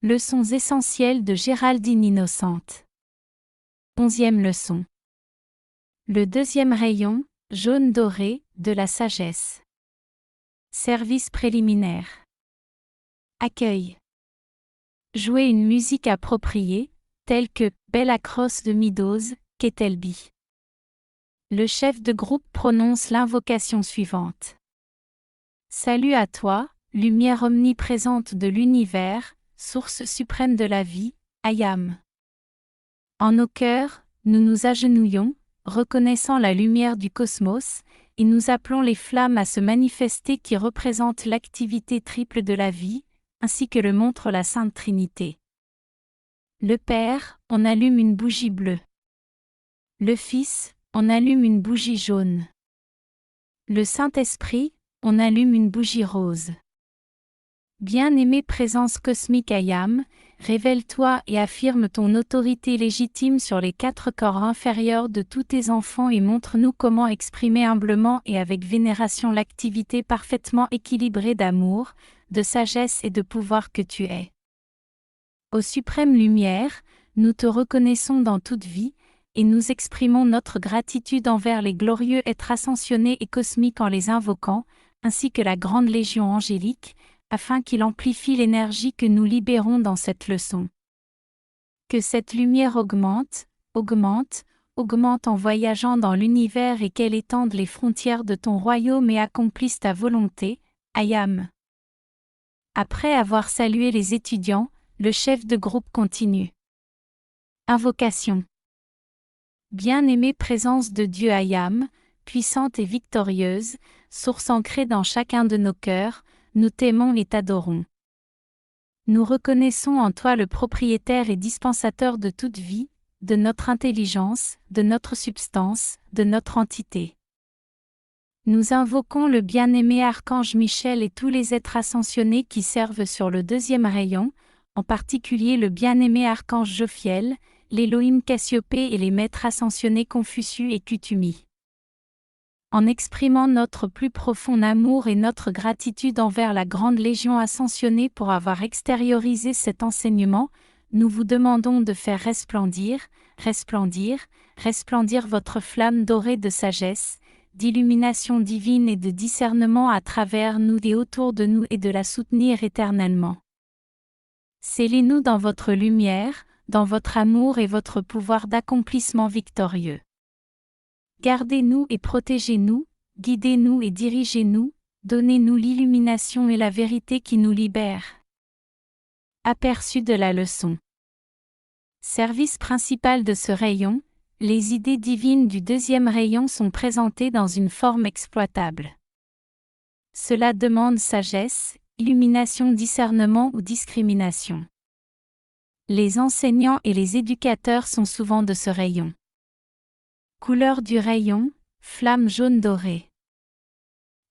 Leçons essentielles de Géraldine Innocente. 11e leçon. Le deuxième rayon, jaune doré, de la sagesse. Service préliminaire. Accueil. Jouer une musique appropriée, telle que « Bella Cross de Meadows, Kettleby ». Le chef de groupe prononce l'invocation suivante. Salut à toi, lumière omniprésente de l'univers, source suprême de la vie, Ayam. En nos cœurs, nous nous agenouillons, reconnaissant la lumière du cosmos, et nous appelons les flammes à se manifester qui représentent l'activité triple de la vie, ainsi que le montre la Sainte Trinité. Le Père, on allume une bougie bleue. Le Fils, on allume une bougie jaune. Le Saint-Esprit, on allume une bougie rose. Bien-aimée présence cosmique Ayam, révèle-toi et affirme ton autorité légitime sur les 4 corps inférieurs de tous tes enfants et montre-nous comment exprimer humblement et avec vénération l'activité parfaitement équilibrée d'amour, de sagesse et de pouvoir que tu es. Ô suprême lumière, nous te reconnaissons dans toute vie, et nous exprimons notre gratitude envers les glorieux êtres ascensionnés et cosmiques en les invoquant, ainsi que la grande légion angélique, afin qu'il amplifie l'énergie que nous libérons dans cette leçon. Que cette lumière augmente, augmente, augmente en voyageant dans l'univers et qu'elle étende les frontières de ton royaume et accomplisse ta volonté, Ayam. Après avoir salué les étudiants, le chef de groupe continue. Invocation. Bien-aimée présence de Dieu Ayam, puissante et victorieuse, source ancrée dans chacun de nos cœurs, nous t'aimons et t'adorons. Nous reconnaissons en toi le propriétaire et dispensateur de toute vie, de notre intelligence, de notre substance, de notre entité. Nous invoquons le bien-aimé Archange Michel et tous les êtres ascensionnés qui servent sur le deuxième rayon, en particulier le bien-aimé Archange Jophiel, l'Élohim Cassiopée et les maîtres ascensionnés Confucius et Kutumi. En exprimant notre plus profond amour et notre gratitude envers la grande légion ascensionnée pour avoir extériorisé cet enseignement, nous vous demandons de faire resplendir, resplendir, resplendir votre flamme dorée de sagesse, d'illumination divine et de discernement à travers nous et autour de nous et de la soutenir éternellement. Scellez-nous dans votre lumière, dans votre amour et votre pouvoir d'accomplissement victorieux. Gardez-nous et protégez-nous, guidez-nous et dirigez-nous, donnez-nous l'illumination et la vérité qui nous libèrent. Aperçu de la leçon. Service principal de ce rayon, les idées divines du deuxième rayon sont présentées dans une forme exploitable. Cela demande sagesse, illumination, discernement ou discrimination. Les enseignants et les éducateurs sont souvent de ce rayon. Couleur du rayon, flamme jaune dorée.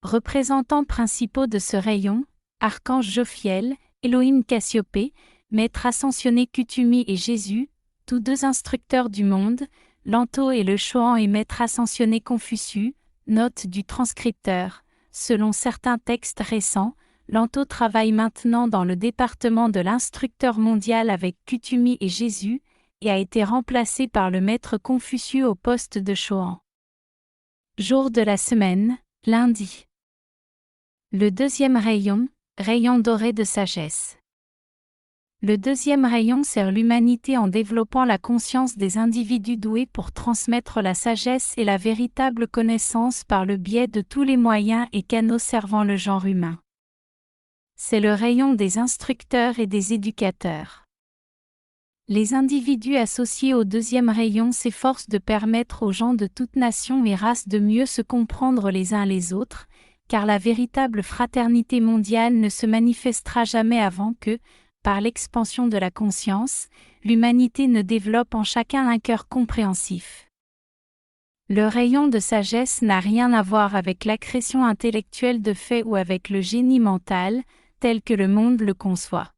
Représentants principaux de ce rayon, Archange Jophiel, Élohim Cassiopée, Maître ascensionné Kutumi et Jésus, tous deux instructeurs du monde, Lanto et le Choan et Maître ascensionné Confucius, note du transcripteur. Selon certains textes récents, Lanto travaille maintenant dans le département de l'instructeur mondial avec Kutumi et Jésus, et a été remplacé par le maître Confucius au poste de Choan. Jour de la semaine, lundi. Le deuxième rayon, rayon doré de sagesse. Le deuxième rayon sert l'humanité en développant la conscience des individus doués pour transmettre la sagesse et la véritable connaissance par le biais de tous les moyens et canaux servant le genre humain. C'est le rayon des instructeurs et des éducateurs. Les individus associés au deuxième rayon s'efforcent de permettre aux gens de toute nation et race de mieux se comprendre les uns les autres, car la véritable fraternité mondiale ne se manifestera jamais avant que, par l'expansion de la conscience, l'humanité ne développe en chacun un cœur compréhensif. Le rayon de sagesse n'a rien à voir avec l'accrétion intellectuelle de fait ou avec le génie mental, tel que le monde le conçoit.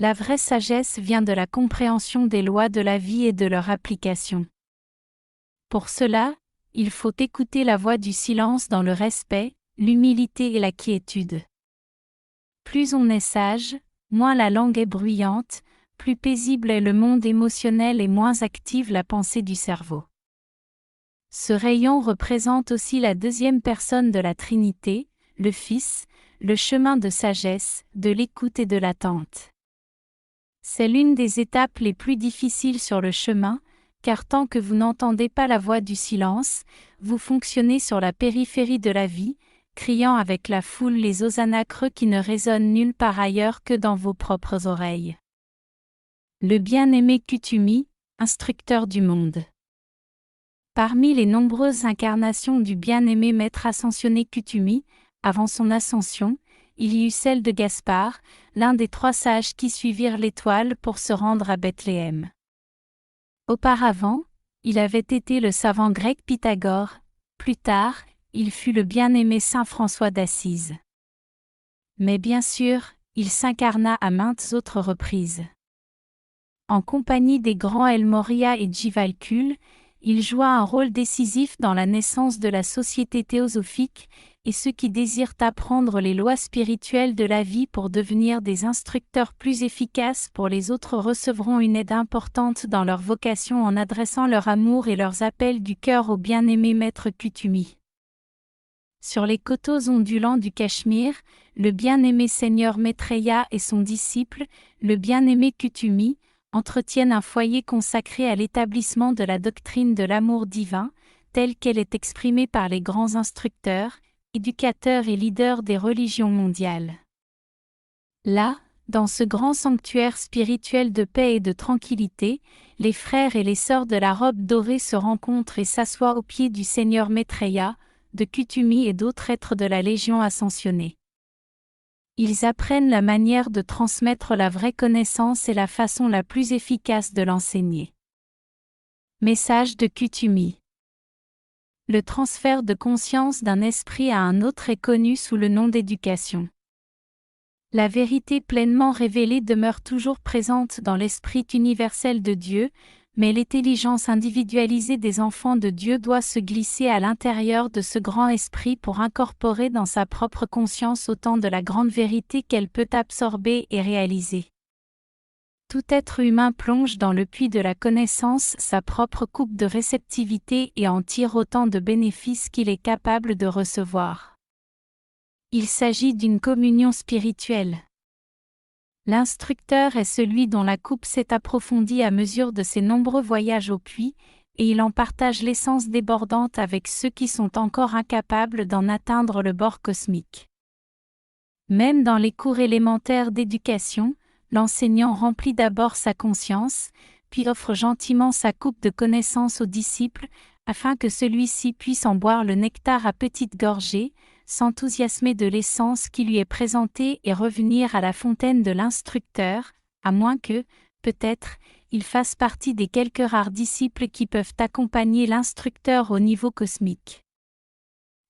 La vraie sagesse vient de la compréhension des lois de la vie et de leur application. Pour cela, il faut écouter la voix du silence dans le respect, l'humilité et la quiétude. Plus on est sage, moins la langue est bruyante, plus paisible est le monde émotionnel et moins active la pensée du cerveau. Ce rayon représente aussi la deuxième personne de la Trinité, le Fils, le chemin de sagesse, de l'écoute et de l'attente. C'est l'une des étapes les plus difficiles sur le chemin, car tant que vous n'entendez pas la voix du silence, vous fonctionnez sur la périphérie de la vie, criant avec la foule les hosannas creux qui ne résonnent nulle part ailleurs que dans vos propres oreilles. Le bien-aimé Kuthumi, instructeur du monde. Parmi les nombreuses incarnations du bien-aimé maître ascensionné Kuthumi, avant son ascension, il y eut celle de Gaspard, l'un des 3 sages qui suivirent l'étoile pour se rendre à Bethléem. Auparavant, il avait été le savant grec Pythagore, plus tard, il fut le bien-aimé saint François d'Assise. Mais bien sûr, il s'incarna à maintes autres reprises. En compagnie des grands El Morya et Jivalkul, il joua un rôle décisif dans la naissance de la société théosophique, et ceux qui désirent apprendre les lois spirituelles de la vie pour devenir des instructeurs plus efficaces pour les autres recevront une aide importante dans leur vocation en adressant leur amour et leurs appels du cœur au bien-aimé maître Kuthumi. Sur les coteaux ondulants du Cachemire, le bien-aimé seigneur Maitreya et son disciple, le bien-aimé Kuthumi, entretiennent un foyer consacré à l'établissement de la doctrine de l'amour divin, telle qu'elle est exprimée par les grands instructeurs, éducateurs et leaders des religions mondiales. Là, dans ce grand sanctuaire spirituel de paix et de tranquillité, les frères et les sœurs de la robe dorée se rencontrent et s'assoient aux pieds du Seigneur Maitreya, de Kuthumi et d'autres êtres de la Légion ascensionnée. Ils apprennent la manière de transmettre la vraie connaissance et la façon la plus efficace de l'enseigner. Message de Kuthumi. Le transfert de conscience d'un esprit à un autre est connu sous le nom d'éducation. La vérité pleinement révélée demeure toujours présente dans l'esprit universel de Dieu, mais l'intelligence individualisée des enfants de Dieu doit se glisser à l'intérieur de ce grand esprit pour incorporer dans sa propre conscience autant de la grande vérité qu'elle peut absorber et réaliser. Tout être humain plonge dans le puits de la connaissance sa propre coupe de réceptivité et en tire autant de bénéfices qu'il est capable de recevoir. Il s'agit d'une communion spirituelle. L'instructeur est celui dont la coupe s'est approfondie à mesure de ses nombreux voyages au puits, et il en partage l'essence débordante avec ceux qui sont encore incapables d'en atteindre le bord cosmique. Même dans les cours élémentaires d'éducation, l'enseignant remplit d'abord sa conscience, puis offre gentiment sa coupe de connaissances au disciple, afin que celui-ci puisse en boire le nectar à petites gorgées, s'enthousiasmer de l'essence qui lui est présentée et revenir à la fontaine de l'instructeur, à moins que, peut-être, il fasse partie des quelques rares disciples qui peuvent accompagner l'instructeur au niveau cosmique.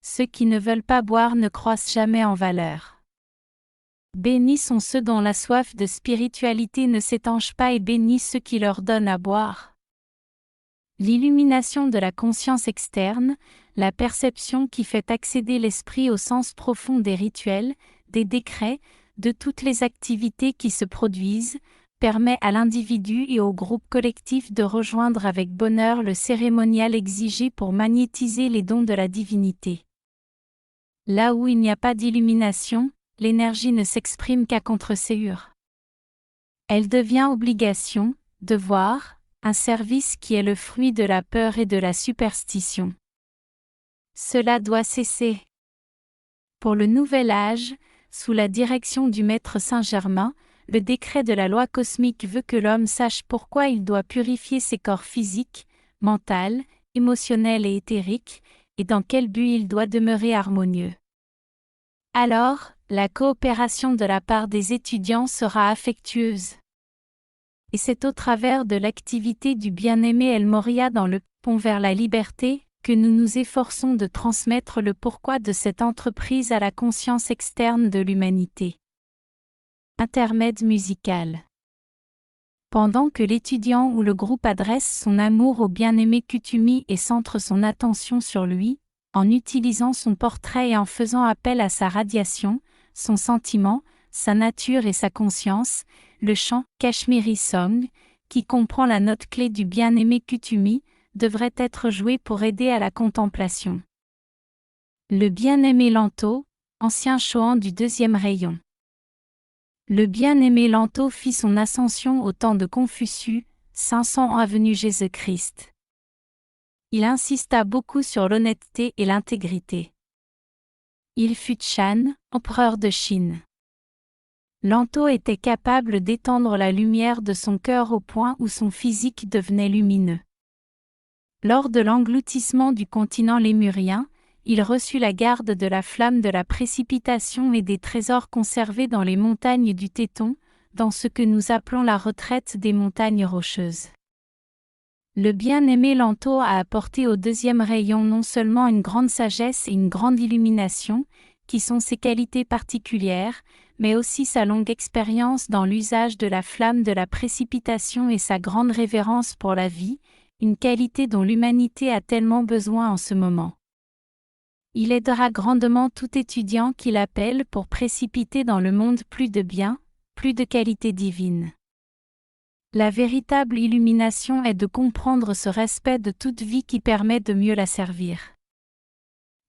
Ceux qui ne veulent pas boire ne croissent jamais en valeur. Bénis sont ceux dont la soif de spiritualité ne s'étanche pas et bénis ceux qui leur donnent à boire. L'illumination de la conscience externe, la perception qui fait accéder l'esprit au sens profond des rituels, des décrets, de toutes les activités qui se produisent, permet à l'individu et au groupe collectif de rejoindre avec bonheur le cérémonial exigé pour magnétiser les dons de la divinité. Là où il n'y a pas d'illumination, l'énergie ne s'exprime qu'à contre-séure. Elle devient obligation, devoir, un service qui est le fruit de la peur et de la superstition. Cela doit cesser. Pour le nouvel âge, sous la direction du maître Saint-Germain, le décret de la loi cosmique veut que l'homme sache pourquoi il doit purifier ses corps physiques, mental, émotionnel et éthérique, et dans quel but il doit demeurer harmonieux. Alors, la coopération de la part des étudiants sera affectueuse. Et c'est au travers de l'activité du bien-aimé El Morya dans le pont vers la liberté, que nous nous efforçons de transmettre le pourquoi de cette entreprise à la conscience externe de l'humanité. Intermède musical. Pendant que l'étudiant ou le groupe adresse son amour au bien-aimé Kuthumi et centre son attention sur lui, en utilisant son portrait et en faisant appel à sa radiation, son sentiment, sa nature et sa conscience, le chant « Kashmiri Song », qui comprend la note clé du bien-aimé Kuthumi, devrait être joué pour aider à la contemplation. Le bien-aimé Lanto, ancien Chohan du deuxième rayon. Le bien-aimé Lanto fit son ascension au temps de Confucius, 500 avenue Jésus-Christ. Il insista beaucoup sur l'honnêteté et l'intégrité. Il fut Shan, empereur de Chine. Lanto était capable d'étendre la lumière de son cœur au point où son physique devenait lumineux. Lors de l'engloutissement du continent lémurien, il reçut la garde de la flamme de la précipitation et des trésors conservés dans les montagnes du Téton, dans ce que nous appelons la retraite des montagnes rocheuses. Le bien-aimé Lanto a apporté au deuxième rayon non seulement une grande sagesse et une grande illumination, qui sont ses qualités particulières, mais aussi sa longue expérience dans l'usage de la flamme de la précipitation et sa grande révérence pour la vie, une qualité dont l'humanité a tellement besoin en ce moment. Il aidera grandement tout étudiant qui l'appelle pour précipiter dans le monde plus de bien, plus de qualité divine. La véritable illumination est de comprendre ce respect de toute vie qui permet de mieux la servir.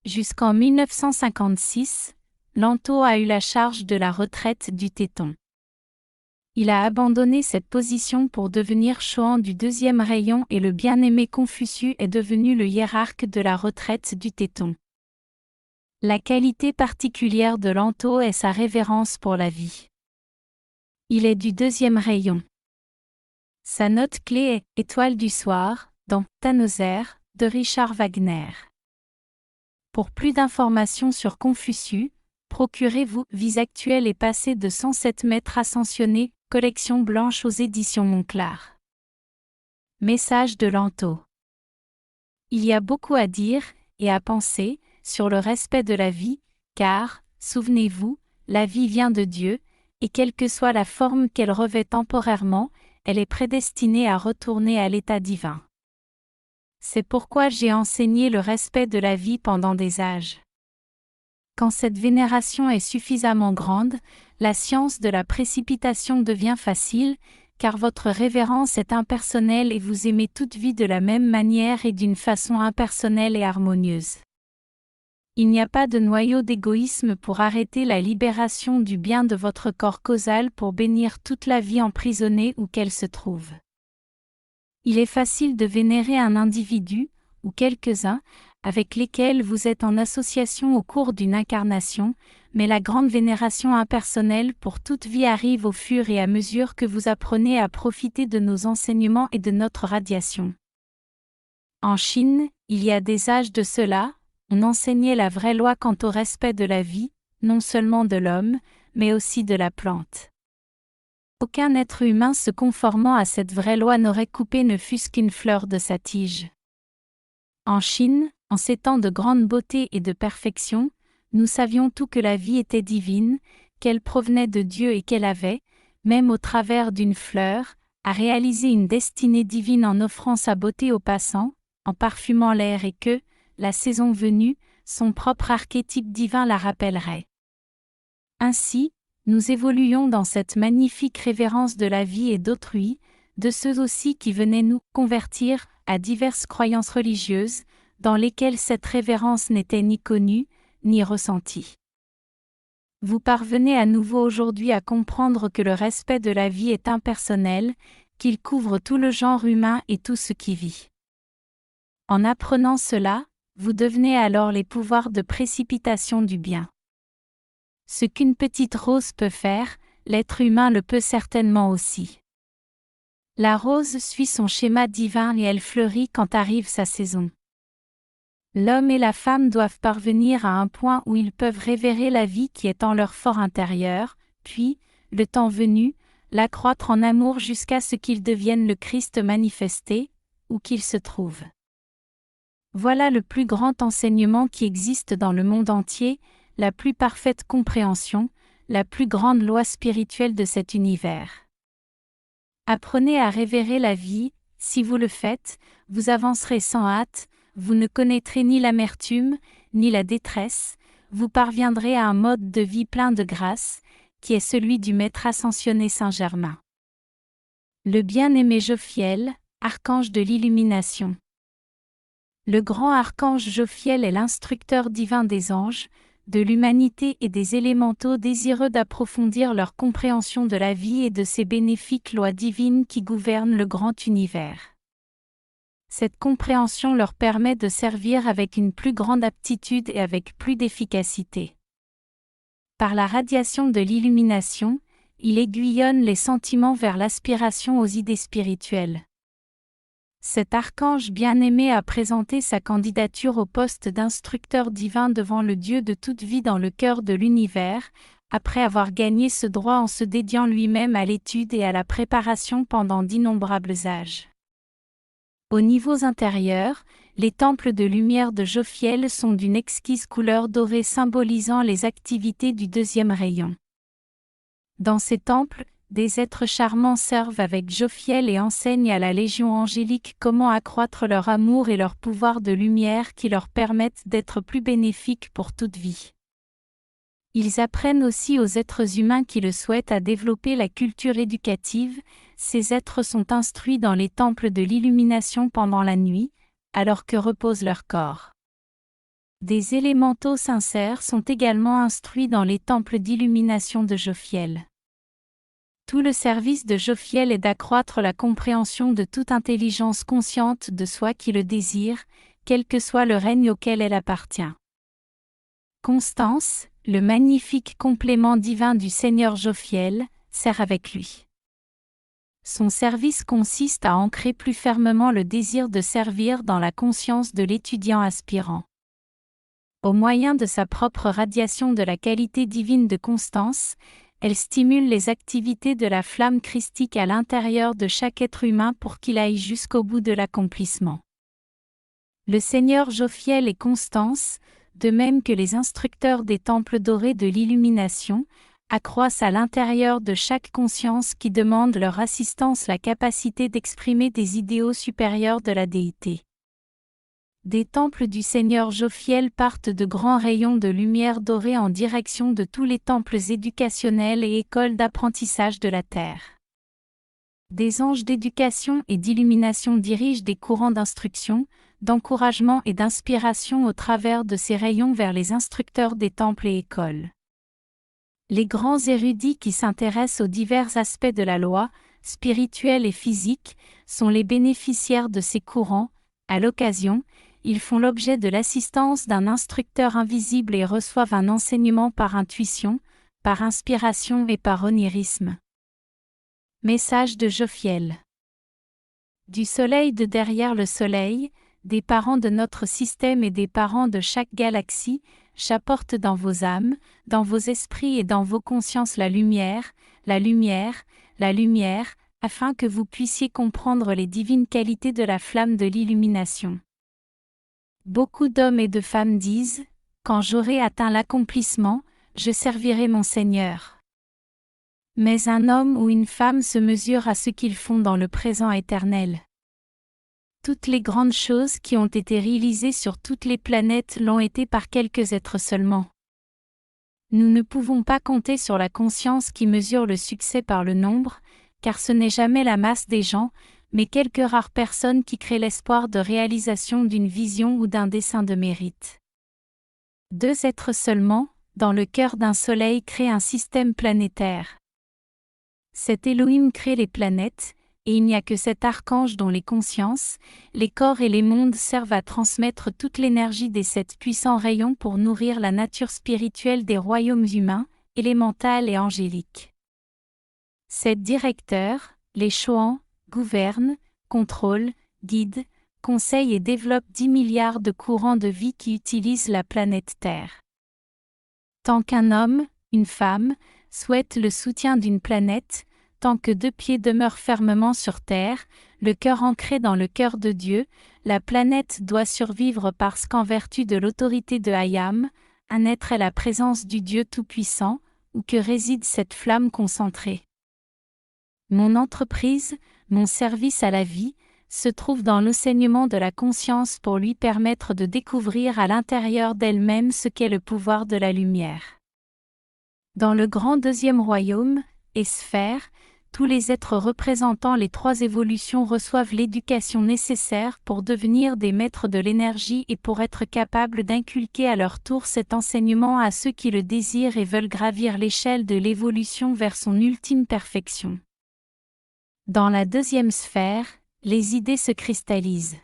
Jusqu'en 1956, Lanto a eu la charge de la retraite du Téton. Il a abandonné cette position pour devenir Chohan du deuxième rayon et le bien-aimé Confucius est devenu le hiérarque de la retraite du Téton. La qualité particulière de Lanto est sa révérence pour la vie. Il est du deuxième rayon. Sa note clé est « Étoile du soir » dans « Tannhäuser » de Richard Wagner. Pour plus d'informations sur Confucius, procurez-vous Vies actuelles et passées de 107 maîtres ascensionnés, collection blanche aux éditions Monclar. Message de Lanto. Il y a beaucoup à dire, et à penser, sur le respect de la vie, car, souvenez-vous, la vie vient de Dieu, et quelle que soit la forme qu'elle revêt temporairement, elle est prédestinée à retourner à l'état divin. C'est pourquoi j'ai enseigné le respect de la vie pendant des âges. Quand cette vénération est suffisamment grande, la science de la précipitation devient facile, car votre révérence est impersonnelle et vous aimez toute vie de la même manière et d'une façon impersonnelle et harmonieuse. Il n'y a pas de noyau d'égoïsme pour arrêter la libération du bien de votre corps causal pour bénir toute la vie emprisonnée où qu'elle se trouve. Il est facile de vénérer un individu, ou quelques-uns, avec lesquels vous êtes en association au cours d'une incarnation, mais la grande vénération impersonnelle pour toute vie arrive au fur et à mesure que vous apprenez à profiter de nos enseignements et de notre radiation. En Chine, il y a des âges de cela, on enseignait la vraie loi quant au respect de la vie, non seulement de l'homme, mais aussi de la plante. Aucun être humain se conformant à cette vraie loi n'aurait coupé ne fût-ce qu'une fleur de sa tige. En Chine, en ces temps de grande beauté et de perfection, nous savions tout que la vie était divine, qu'elle provenait de Dieu et qu'elle avait, même au travers d'une fleur, à réaliser une destinée divine en offrant sa beauté aux passants, en parfumant l'air et que, la saison venue, son propre archétype divin la rappellerait. Ainsi, nous évoluions dans cette magnifique révérence de la vie et d'autrui, de ceux aussi qui venaient nous convertir à diverses croyances religieuses, dans lesquelles cette révérence n'était ni connue, ni ressentie. Vous parvenez à nouveau aujourd'hui à comprendre que le respect de la vie est impersonnel, qu'il couvre tout le genre humain et tout ce qui vit. En apprenant cela, vous devenez alors les pouvoirs de précipitation du bien. Ce qu'une petite rose peut faire, l'être humain le peut certainement aussi. La rose suit son schéma divin et elle fleurit quand arrive sa saison. L'homme et la femme doivent parvenir à un point où ils peuvent révérer la vie qui est en leur fort intérieur, puis, le temps venu, l'accroître en amour jusqu'à ce qu'ils deviennent le Christ manifesté, où qu'il se trouve. Voilà le plus grand enseignement qui existe dans le monde entier, la plus parfaite compréhension, la plus grande loi spirituelle de cet univers. Apprenez à révérer la vie, si vous le faites, vous avancerez sans hâte, vous ne connaîtrez ni l'amertume, ni la détresse, vous parviendrez à un mode de vie plein de grâce, qui est celui du Maître ascensionné Saint-Germain. Le bien-aimé Jophiel, archange de l'illumination. Le grand archange Jophiel est l'instructeur divin des anges, de l'humanité et des élémentaux désireux d'approfondir leur compréhension de la vie et de ses bénéfiques lois divines qui gouvernent le grand univers. Cette compréhension leur permet de servir avec une plus grande aptitude et avec plus d'efficacité. Par la radiation de l'illumination, il aiguillonne les sentiments vers l'aspiration aux idées spirituelles. Cet archange bien-aimé a présenté sa candidature au poste d'instructeur divin devant le Dieu de toute vie dans le cœur de l'univers, après avoir gagné ce droit en se dédiant lui-même à l'étude et à la préparation pendant d'innombrables âges. Aux niveaux intérieurs, les temples de lumière de Jophiel sont d'une exquise couleur dorée symbolisant les activités du deuxième rayon. Dans ces temples, des êtres charmants servent avec Jophiel et enseignent à la légion angélique comment accroître leur amour et leur pouvoir de lumière qui leur permettent d'être plus bénéfiques pour toute vie. Ils apprennent aussi aux êtres humains qui le souhaitent à développer la culture éducative. Ces êtres sont instruits dans les temples de l'illumination pendant la nuit, alors que repose leur corps. Des élémentaux sincères sont également instruits dans les temples d'illumination de Jophiel. Tout le service de Jophiel est d'accroître la compréhension de toute intelligence consciente de soi qui le désire, quel que soit le règne auquel elle appartient. Constance, le magnifique complément divin du Seigneur Jophiel, sert avec lui. Son service consiste à ancrer plus fermement le désir de servir dans la conscience de l'étudiant aspirant. Au moyen de sa propre radiation de la qualité divine de Constance, elle stimule les activités de la flamme christique à l'intérieur de chaque être humain pour qu'il aille jusqu'au bout de l'accomplissement. Le Seigneur Jophiel et Constance, de même que les instructeurs des temples dorés de l'illumination, accroissent à l'intérieur de chaque conscience qui demande leur assistance la capacité d'exprimer des idéaux supérieurs de la déité. Des temples du Seigneur Jophiel partent de grands rayons de lumière dorée en direction de tous les temples éducationnels et écoles d'apprentissage de la Terre. Des anges d'éducation et d'illumination dirigent des courants d'instruction, d'encouragement et d'inspiration au travers de ces rayons vers les instructeurs des temples et écoles. Les grands érudits qui s'intéressent aux divers aspects de la loi, spirituelle et physique, sont les bénéficiaires de ces courants. À l'occasion, ils font l'objet de l'assistance d'un instructeur invisible et reçoivent un enseignement par intuition, par inspiration et par onirisme. Message de Jophiel. Du soleil de derrière le soleil, des parents de notre système et des parents de chaque galaxie, j'apporte dans vos âmes, dans vos esprits et dans vos consciences la lumière, la lumière, la lumière, afin que vous puissiez comprendre les divines qualités de la flamme de l'illumination. Beaucoup d'hommes et de femmes disent, « Quand j'aurai atteint l'accomplissement, je servirai mon Seigneur. » Mais un homme ou une femme se mesure à ce qu'ils font dans le présent éternel. Toutes les grandes choses qui ont été réalisées sur toutes les planètes l'ont été par quelques êtres seulement. Nous ne pouvons pas compter sur la conscience qui mesure le succès par le nombre, car ce n'est jamais la masse des gens, mais quelques rares personnes qui créent l'espoir de réalisation d'une vision ou d'un dessein de mérite. 2 êtres seulement, dans le cœur d'un soleil, créent un système planétaire. Cet Elohim crée les planètes, et il n'y a que cet archange dont les consciences, les corps et les mondes servent à transmettre toute l'énergie des 7 puissants rayons pour nourrir la nature spirituelle des royaumes humains, élémental et angélique. 7 directeurs, les Choans, gouvernent, contrôlent, guident, conseillent et développent 10 milliards de courants de vie qui utilisent la planète Terre. Tant qu'un homme, une femme, souhaite le soutien d'une planète, tant que 2 pieds demeurent fermement sur Terre, le cœur ancré dans le cœur de Dieu, la planète doit survivre parce qu'en vertu de l'autorité de Hayam, un être est la présence du Dieu Tout-Puissant, où que réside cette flamme concentrée. Mon entreprise, mon service à la vie, se trouve dans l'enseignement de la conscience pour lui permettre de découvrir à l'intérieur d'elle-même ce qu'est le pouvoir de la lumière. Dans le grand deuxième royaume, et sphère, tous les êtres représentant les trois évolutions reçoivent l'éducation nécessaire pour devenir des maîtres de l'énergie et pour être capables d'inculquer à leur tour cet enseignement à ceux qui le désirent et veulent gravir l'échelle de l'évolution vers son ultime perfection. Dans la deuxième sphère, les idées se cristallisent.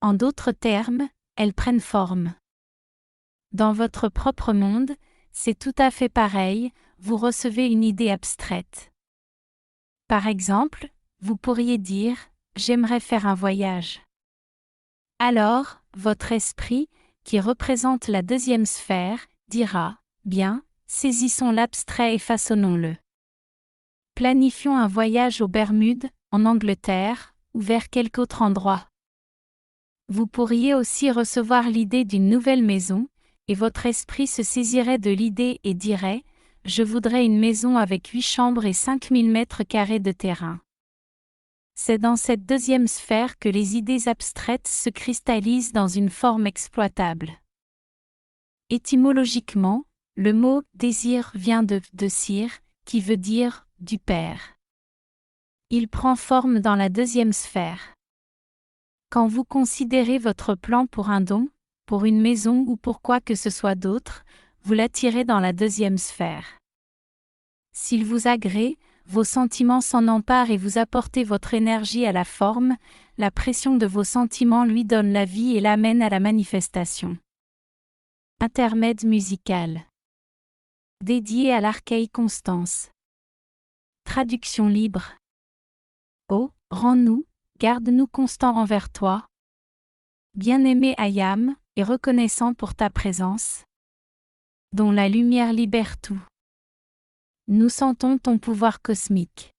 En d'autres termes, elles prennent forme. Dans votre propre monde, c'est tout à fait pareil, vous recevez une idée abstraite. Par exemple, vous pourriez dire « J'aimerais faire un voyage ». Alors, votre esprit, qui représente la deuxième sphère, dira « Bien, saisissons l'abstrait et façonnons-le. Planifions un voyage aux Bermudes, en Angleterre, ou vers quelque autre endroit. » Vous pourriez aussi recevoir l'idée d'une nouvelle maison, et votre esprit se saisirait de l'idée et dirait « Je voudrais une maison avec 8 chambres et 5000 mètres carrés de terrain. » C'est dans cette deuxième sphère que les idées abstraites se cristallisent dans une forme exploitable. Étymologiquement, le mot « désir » vient de « desir », qui veut dire « du Père ». Il prend forme dans la deuxième sphère. Quand vous considérez votre plan pour un don, pour une maison ou pour quoi que ce soit d'autre, vous l'attirez dans la deuxième sphère. S'il vous agrée, vos sentiments s'en emparent et vous apportez votre énergie à la forme, la pression de vos sentiments lui donne la vie et l'amène à la manifestation. Intermède musical. Dédié à l'archéi Constance. Traduction libre. Oh, rends-nous, garde-nous constants envers toi. Bien-aimé Ayam, et reconnaissant pour ta présence, dont la lumière libère tout. Nous sentons ton pouvoir cosmique.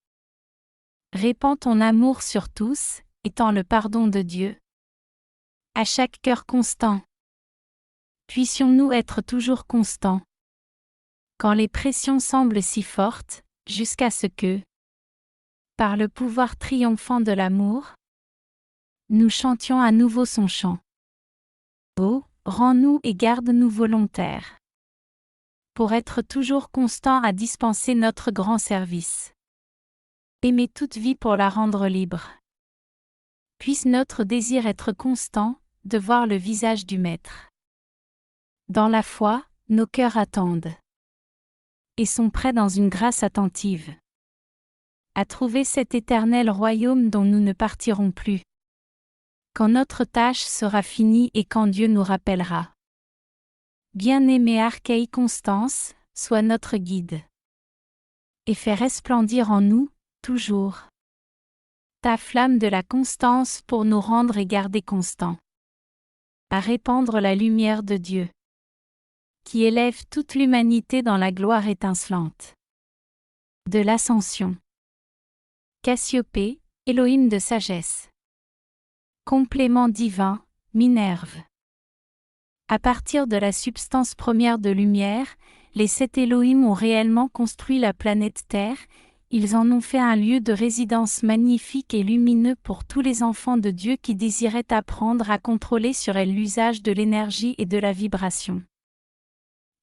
Répands ton amour sur tous, étends le pardon de Dieu à chaque cœur constant. Puissions-nous être toujours constants, quand les pressions semblent si fortes, jusqu'à ce que, par le pouvoir triomphant de l'amour, nous chantions à nouveau son chant. Oh, rends-nous et garde-nous volontaires, pour être toujours constants à dispenser notre grand service. Aimer toute vie pour la rendre libre. Puisse notre désir être constant, de voir le visage du Maître. Dans la foi, nos cœurs attendent, et sont prêts dans une grâce attentive, à trouver cet éternel royaume dont nous ne partirons plus, quand notre tâche sera finie et quand Dieu nous rappellera. Bien-aimé archéi Constance, sois notre guide, et fais resplendir en nous, toujours, ta flamme de la constance pour nous rendre et garder constants, à répandre la lumière de Dieu, qui élève toute l'humanité dans la gloire étincelante de l'ascension. Cassiopée, Elohim de sagesse. Complément divin, Minerve. À partir de la substance première de lumière, les 7 Elohim ont réellement construit la planète Terre, ils en ont fait un lieu de résidence magnifique et lumineux pour tous les enfants de Dieu qui désiraient apprendre à contrôler sur elle l'usage de l'énergie et de la vibration.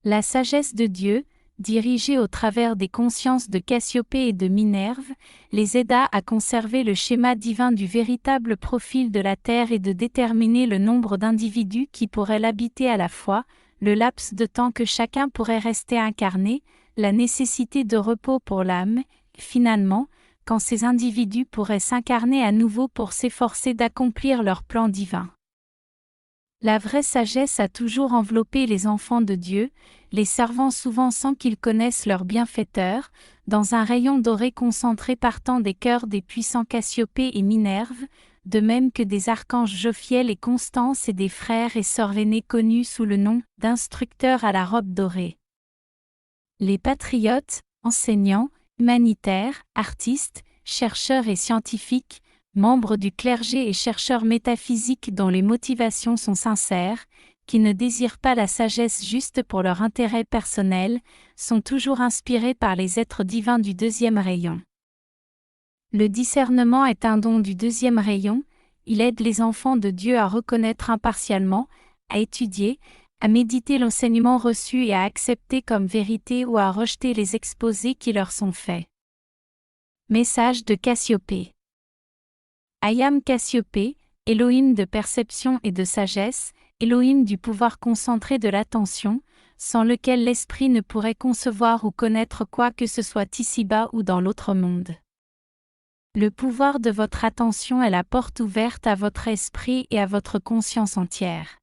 La sagesse de Dieu, dirigée au travers des consciences de Cassiopée et de Minerve, les aida à conserver le schéma divin du véritable profil de la Terre et de déterminer le nombre d'individus qui pourraient l'habiter à la fois, le laps de temps que chacun pourrait rester incarné, la nécessité de repos pour l'âme, et finalement, quand ces individus pourraient s'incarner à nouveau pour s'efforcer d'accomplir leur plan divin. La vraie sagesse a toujours enveloppé les enfants de Dieu, les servant souvent sans qu'ils connaissent leur bienfaiteur, dans un rayon doré concentré partant des cœurs des puissants Cassiopée et Minerve, de même que des archanges Jophiel et Constance et des frères et sœurs l'aînés connus sous le nom d'instructeurs à la robe dorée. Les patriotes, enseignants, humanitaires, artistes, chercheurs et scientifiques, membres du clergé et chercheurs métaphysiques dont les motivations sont sincères, qui ne désirent pas la sagesse juste pour leur intérêt personnel, sont toujours inspirés par les êtres divins du deuxième rayon. Le discernement est un don du deuxième rayon, il aide les enfants de Dieu à reconnaître impartialement, à étudier, à méditer l'enseignement reçu et à accepter comme vérité ou à rejeter les exposés qui leur sont faits. Message de Cassiopée. I am Cassiopée, Elohim de perception et de sagesse, Elohim du pouvoir concentré de l'attention, sans lequel l'esprit ne pourrait concevoir ou connaître quoi que ce soit ici-bas ou dans l'autre monde. Le pouvoir de votre attention est la porte ouverte à votre esprit et à votre conscience entière.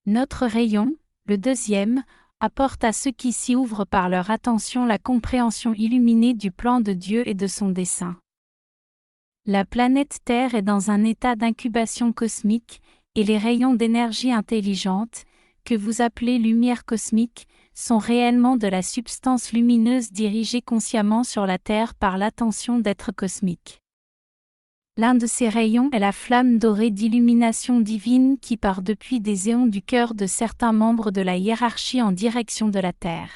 Notre rayon, le deuxième, apporte à ceux qui s'y ouvrent par leur attention la compréhension illuminée du plan de Dieu et de son dessein. La planète Terre est dans un état d'incubation cosmique, et les rayons d'énergie intelligente, que vous appelez lumière cosmique, sont réellement de la substance lumineuse dirigée consciemment sur la Terre par l'attention d'êtres cosmiques. L'un de ces rayons est la flamme dorée d'illumination divine qui part depuis des éons du cœur de certains membres de la hiérarchie en direction de la Terre.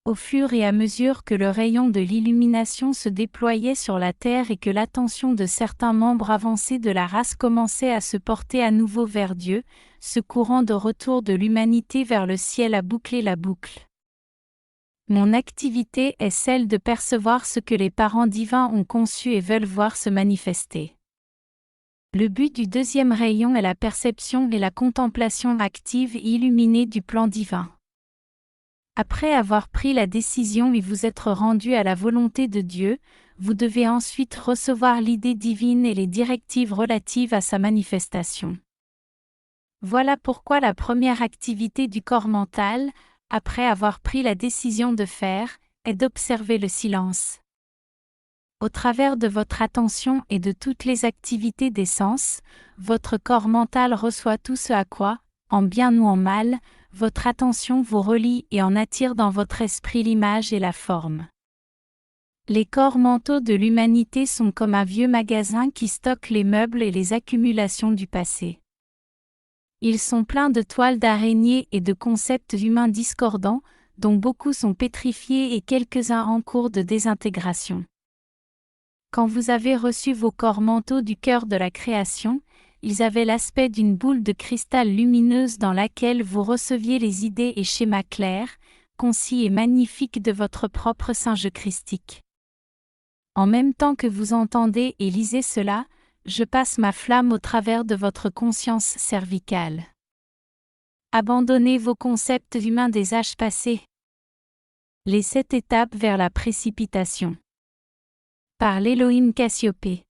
Au fur et à mesure que le rayon de l'illumination se déployait sur la Terre et que l'attention de certains membres avancés de la race commençait à se porter à nouveau vers Dieu, ce courant de retour de l'humanité vers le ciel a bouclé la boucle. Mon activité est celle de percevoir ce que les parents divins ont conçu et veulent voir se manifester. Le but du deuxième rayon est la perception et la contemplation active et illuminée du plan divin. Après avoir pris la décision et vous être rendu à la volonté de Dieu, vous devez ensuite recevoir l'idée divine et les directives relatives à sa manifestation. Voilà pourquoi la première activité du corps mental, après avoir pris la décision de faire, est d'observer le silence. Au travers de votre attention et de toutes les activités des sens, votre corps mental reçoit tout ce à quoi, en bien ou en mal, votre attention vous relie et en attire dans votre esprit l'image et la forme. Les corps mentaux de l'humanité sont comme un vieux magasin qui stocke les meubles et les accumulations du passé. Ils sont pleins de toiles d'araignées et de concepts humains discordants, dont beaucoup sont pétrifiés et quelques-uns en cours de désintégration. Quand vous avez reçu vos corps mentaux du cœur de la création, ils avaient l'aspect d'une boule de cristal lumineuse dans laquelle vous receviez les idées et schémas clairs, concis et magnifiques de votre propre singe christique. En même temps que vous entendez et lisez cela, je passe ma flamme au travers de votre conscience cervicale. Abandonnez vos concepts humains des âges passés. Les 7 étapes vers la précipitation. Par l'Elohim Cassiopée.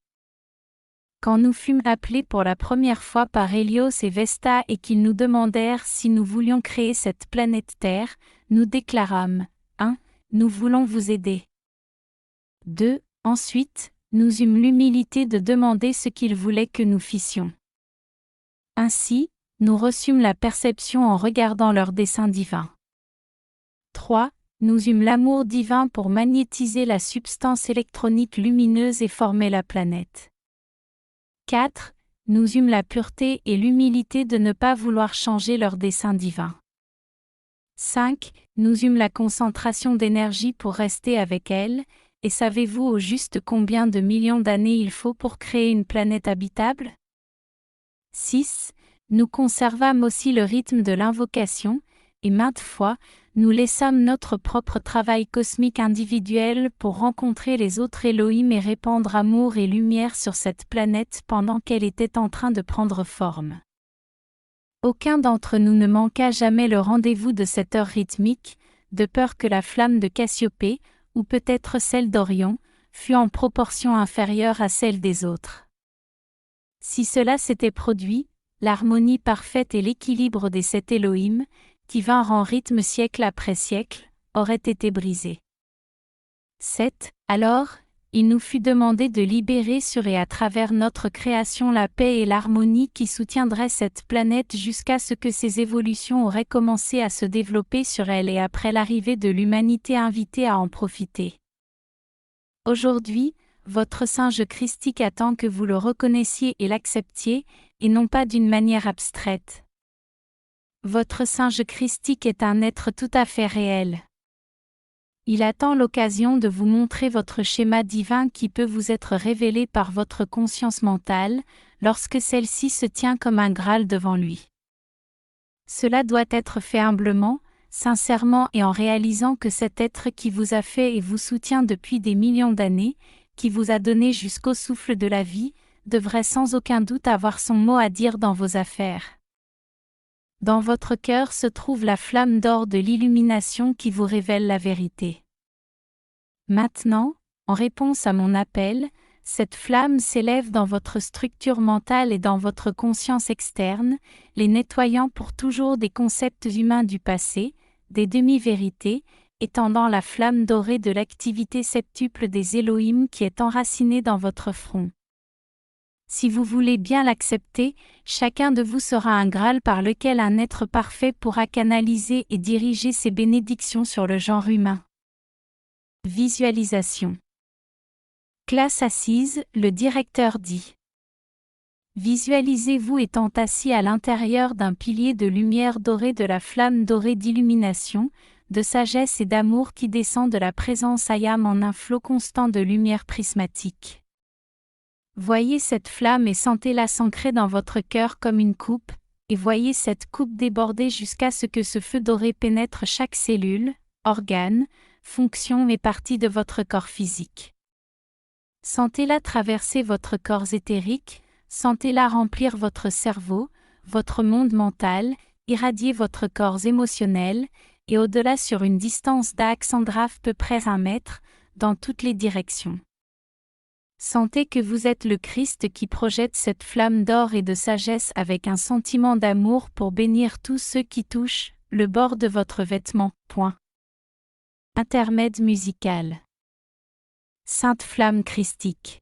Quand nous fûmes appelés pour la première fois par Hélios et Vesta et qu'ils nous demandèrent si nous voulions créer cette planète Terre, nous déclarâmes 1. Nous voulons vous aider. 2. Ensuite, nous eûmes l'humilité de demander ce qu'ils voulaient que nous fissions. Ainsi, nous reçûmes la perception en regardant leur dessein divin. 3. Nous eûmes l'amour divin pour magnétiser la substance électronique lumineuse et former la planète. 4. Nous eûmes la pureté et l'humilité de ne pas vouloir changer leur dessein divin. 5. Nous eûmes la concentration d'énergie pour rester avec elle, et savez-vous au juste combien de millions d'années il faut pour créer une planète habitable? 6. Nous conservâmes aussi le rythme de l'invocation, et maintes fois, nous laissâmes notre propre travail cosmique individuel pour rencontrer les autres Elohim et répandre amour et lumière sur cette planète pendant qu'elle était en train de prendre forme. Aucun d'entre nous ne manqua jamais le rendez-vous de cette heure rythmique, de peur que la flamme de Cassiopée, ou peut-être celle d'Orion, fût en proportion inférieure à celle des autres. Si cela s'était produit, l'harmonie parfaite et l'équilibre des 7 Elohim, qui vinrent en rythme siècle après siècle, auraient été brisés. 7. Alors, il nous fut demandé de libérer sur et à travers notre création la paix et l'harmonie qui soutiendraient cette planète jusqu'à ce que ces évolutions auraient commencé à se développer sur elle et après l'arrivée de l'humanité invitée à en profiter. Aujourd'hui, votre singe christique attend que vous le reconnaissiez et l'acceptiez, et non pas d'une manière abstraite. Votre singe christique est un être tout à fait réel. Il attend l'occasion de vous montrer votre schéma divin qui peut vous être révélé par votre conscience mentale, lorsque celle-ci se tient comme un Graal devant lui. Cela doit être fait humblement, sincèrement et en réalisant que cet être qui vous a fait et vous soutient depuis des millions d'années, qui vous a donné jusqu'au souffle de la vie, devrait sans aucun doute avoir son mot à dire dans vos affaires. Dans votre cœur se trouve la flamme d'or de l'illumination qui vous révèle la vérité. Maintenant, en réponse à mon appel, cette flamme s'élève dans votre structure mentale et dans votre conscience externe, les nettoyant pour toujours des concepts humains du passé, des demi-vérités, étendant la flamme dorée de l'activité septuple des Elohim qui est enracinée dans votre front. Si vous voulez bien l'accepter, chacun de vous sera un Graal par lequel un être parfait pourra canaliser et diriger ses bénédictions sur le genre humain. Visualisation. Classe assise, le directeur dit. Visualisez-vous étant assis à l'intérieur d'un pilier de lumière dorée de la flamme dorée d'illumination, de sagesse et d'amour qui descend de la présence Ayam en un flot constant de lumière prismatique. Voyez cette flamme et sentez-la s'ancrer dans votre cœur comme une coupe, et voyez cette coupe déborder jusqu'à ce que ce feu doré pénètre chaque cellule, organe, fonction et partie de votre corps physique. Sentez-la traverser votre corps éthérique, sentez-la remplir votre cerveau, votre monde mental, irradier votre corps émotionnel, et au-delà sur une distance d'Alexandra peu près 1 mètre, dans toutes les directions. Sentez que vous êtes le Christ qui projette cette flamme d'or et de sagesse avec un sentiment d'amour pour bénir tous ceux qui touchent le bord de votre vêtement. Point. Intermède musical. Sainte flamme christique.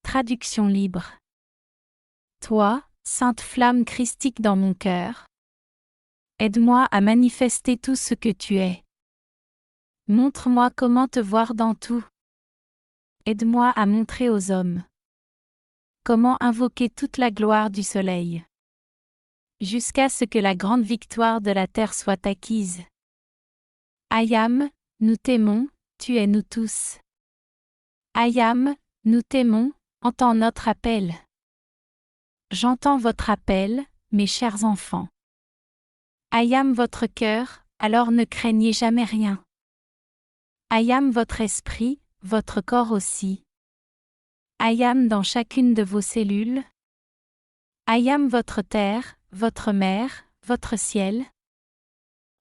Traduction libre. Toi, sainte flamme christique dans mon cœur, aide-moi à manifester tout ce que tu es. Montre-moi comment te voir dans tout. Aide-moi à montrer aux hommes comment invoquer toute la gloire du soleil, jusqu'à ce que la grande victoire de la terre soit acquise. Ayam, nous t'aimons, tu es nous tous. Ayam, nous t'aimons, entends notre appel. J'entends votre appel, mes chers enfants. Ayam votre cœur, alors ne craignez jamais rien. Ayam votre esprit, votre corps aussi. Ayam dans chacune de vos cellules. Ayam votre terre, votre mer, votre ciel.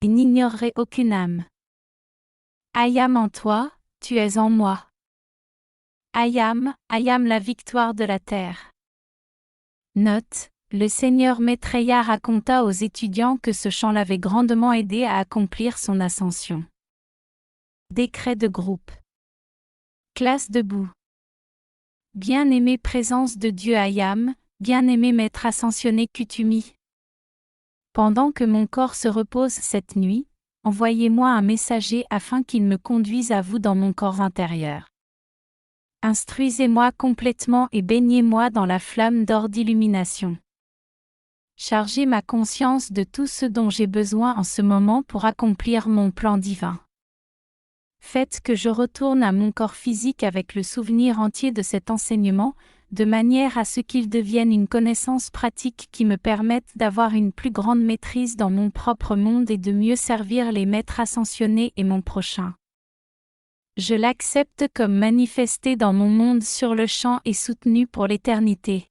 Et n'ignorerez aucune âme. Ayam en toi, tu es en moi. Ayam, Ayam la victoire de la terre. Note, le Seigneur Maitreya raconta aux étudiants que ce chant l'avait grandement aidé à accomplir son ascension. Décret de groupe. Classe debout. Bien-aimée présence de Dieu Ayam, bien-aimé Maître ascensionné Kutumi. Pendant que mon corps se repose cette nuit, envoyez-moi un messager afin qu'il me conduise à vous dans mon corps intérieur. Instruisez-moi complètement et baignez-moi dans la flamme d'or d'illumination. Chargez ma conscience de tout ce dont j'ai besoin en ce moment pour accomplir mon plan divin. Faites que je retourne à mon corps physique avec le souvenir entier de cet enseignement, de manière à ce qu'il devienne une connaissance pratique qui me permette d'avoir une plus grande maîtrise dans mon propre monde et de mieux servir les maîtres ascensionnés et mon prochain. Je l'accepte comme manifesté dans mon monde sur le champ et soutenu pour l'éternité.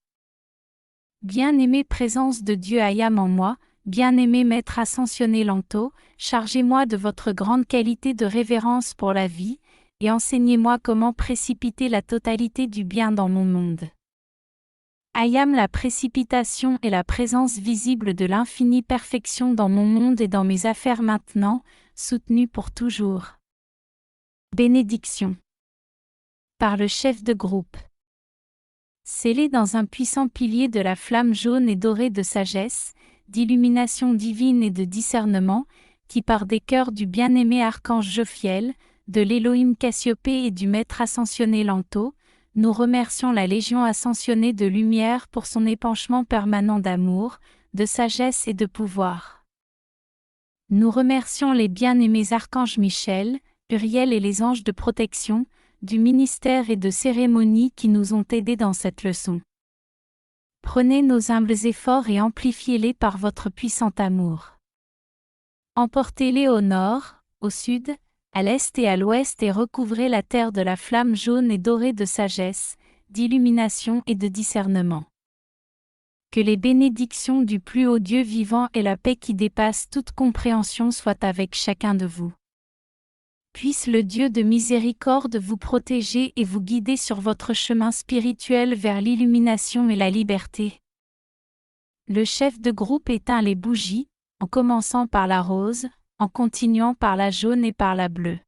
Bien-aimée présence de Dieu Ayam en moi, bien-aimé Maître ascensionné Lanto, chargez-moi de votre grande qualité de révérence pour la vie, et enseignez-moi comment précipiter la totalité du bien dans mon monde. Ayam la précipitation et la présence visible de l'infinie perfection dans mon monde et dans mes affaires maintenant, soutenue pour toujours. Bénédiction. Par le chef de groupe. Scellé dans un puissant pilier de la flamme jaune et dorée de sagesse, d'illumination divine et de discernement, qui part des cœurs du bien-aimé archange Jophiel, de l'Élohim Cassiopée et du Maître ascensionné Lanto, nous remercions la Légion ascensionnée de lumière pour son épanchement permanent d'amour, de sagesse et de pouvoir. Nous remercions les bien-aimés archanges Michel, Uriel et les anges de protection, du ministère et de cérémonie qui nous ont aidés dans cette leçon. Prenez nos humbles efforts et amplifiez-les par votre puissant amour. Emportez-les au nord, au sud, à l'est et à l'ouest et recouvrez la terre de la flamme jaune et dorée de sagesse, d'illumination et de discernement. Que les bénédictions du plus haut Dieu vivant et la paix qui dépasse toute compréhension soient avec chacun de vous. Puisse le Dieu de miséricorde vous protéger et vous guider sur votre chemin spirituel vers l'illumination et la liberté. Le chef de groupe éteint les bougies, en commençant par la rose, en continuant par la jaune et par la bleue.